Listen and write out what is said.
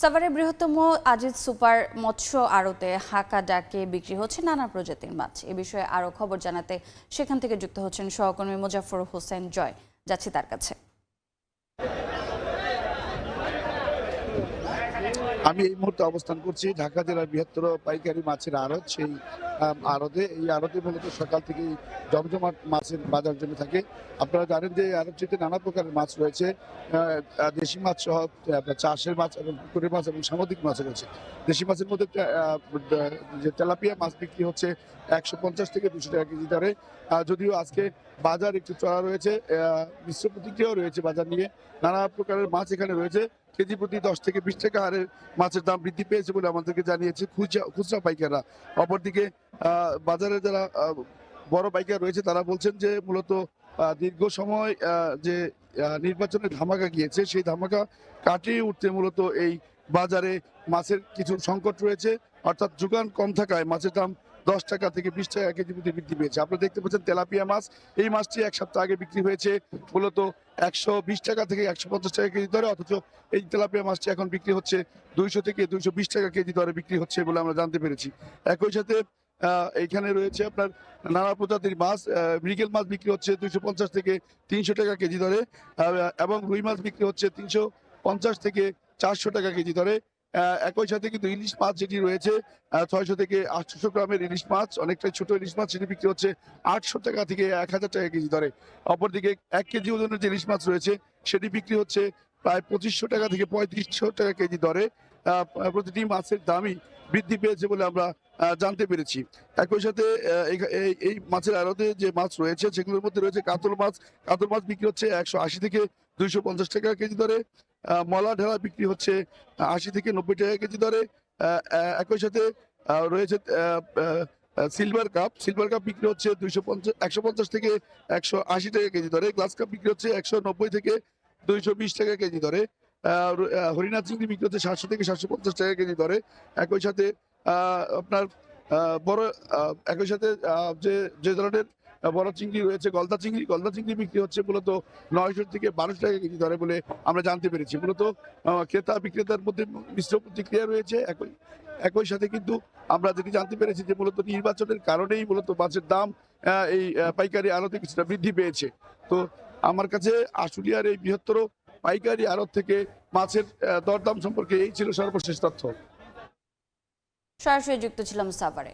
সাভারের বৃহত্তম আজিজ সুপার মৎস্য আড়তে হাঁকা ডাকে বিক্রি হচ্ছে নানা প্রজাতির মাছ। এ বিষয়ে আরো খবর জানাতে সেখান থেকে যুক্ত হচ্ছেন সহকর্মী মোজাফফর হোসেন জয়। যাচ্ছি তার কাছে। আমি এই মুহূর্তে অবস্থান করছি ঢাকা জেলার বৃহত্তর পাইকারি মাছের আড়ত। সেই আড়তে মূলত সকাল থেকেই জমজমাট মাছের বাজার জমে থাকে। আপনারা জানেন যে আড়তটিতে নানা প্রকারের মাছ রয়েছে, দেশি মাছ সহ চাষের মাছ এবং পুকুরের মাছ এবং সামুদ্রিক মাছ রয়েছে। দেশি মাছের মধ্যে যে তেলাপিয়া মাছ বিক্রি হচ্ছে 150 থেকে 200 টাকা কেজি দরে। যদিও আজকে বাজার একটু চড়া রয়েছে, মিশ্র প্রতিক্রিয়াও রয়েছে বাজার নিয়ে। নানা প্রকারের মাছ এখানে রয়েছে। কেজি প্রতি 10 থেকে 20 টাকা হারে মাছের দাম বৃদ্ধি পেয়েছে বলে আমাদেরকে জানিয়েছে খুচরা পাইকাররা। অপরদিকে বাজারে যারা বড় পাইকার রয়েছে তারা বলছেন যে মূলত দীর্ঘ সময় যে নির্বাচনের ধামাকা গিয়েছে, সেই ধামাকা কাটিয়ে উঠতে মূলত এই বাজারে মাছের কিছু সংকট রয়েছে। অর্থাৎ যোগান কম থাকায় মাছের দাম 10 টাকা থেকে 20 টাকা কেজি প্রতি বৃদ্ধি পেয়েছে। আপনারা দেখতে পাচ্ছেন তেলাপিয়া মাছ, এই মাছটি এক সপ্তাহ আগে বিক্রি হয়েছে মূলত 120 টাকা থেকে 150 টাকা কেজি দরে, অথচ এই তেলাপিয়া মাছটি এখন বিক্রি হচ্ছে 200 থেকে 220 টাকা কেজি দরে বিক্রি হচ্ছে বলে আমরা জানতে পেরেছি। একই সাথে এইখানে রয়েছে আপনার নানা প্রজাতির মাছ। মৃগেল মাছ বিক্রি হচ্ছে 250 থেকে 300 টাকা কেজি দরে, এবং রুই মাছ বিক্রি হচ্ছে 350 থেকে 400 টাকা কেজি দরে। একই সাথে কিন্তু ইলিশ মাছ যেটি রয়েছে 600 থেকে 800 গ্রামের ইলিশ মাছ, অনেকটা ছোট ইলিশ মাছ, সেটি বিক্রি হচ্ছে 800 টাকা থেকে 1000 টাকা কেজি দরে। অপরদিকে 1 কেজি ওজনের যে ইলিশ মাছ রয়েছে সেটি বিক্রি হচ্ছে প্রায় 2500 টাকা থেকে 3500 টাকা কেজি দরে। প্রতিটি মাছের দামই বৃদ্ধি পেয়েছে বলে আমরা জানতে পেরেছি। একই সাথে এই মাছের আড়তে যে মাছ রয়েছে সেগুলোর মধ্যে রয়েছে কাতল মাছ। কাতল মাছ বিক্রি হচ্ছে 180 থেকে 250 টাকা কেজি দরে। মলা ঢেলা বিক্রি হচ্ছে 80 থেকে 90 টাকা কেজি দরে। একই সাথে রয়েছে সিলভার কাপ বিক্রি হচ্ছে 150 থেকে 180 টাকা কেজি দরে। গ্লাস কাপ বিক্রি হচ্ছে 190 থেকে 220 টাকা কেজি দরে। হরিণা চিংড়ি বিক্রি হচ্ছে 700 থেকে 750 টাকা কেজি দরে। একই সাথে আপনার বড় একই সাথে যে যে ধরনের বড় চিংড়ি রয়েছে, গলদা চিংড়ি বিক্রি হচ্ছে মূলত 900 থেকে 1200 টাকা কেজি দরে বলে আমরা জানতে পেরেছি। মূলত ক্রেতা বিক্রেতার মধ্যে মিশ্র প্রতিক্রিয়া রয়েছে। একই সাথে কিন্তু আমরা যেটি জানতে পেরেছি যে মূলত নির্বাচনের কারণেই মূলত মাছের দাম এই পাইকারি আড়তে কিছুটা বৃদ্ধি পেয়েছে। তো আমার কাছে আশুলিয়ার এই বৃহত্তর পাইকারি আড়ত থেকে মাছের দরদাম সম্পর্কে এই ছিল সর্বশেষ তথ্য। সরাসরি যুক্ত ছিলাম সাভারে।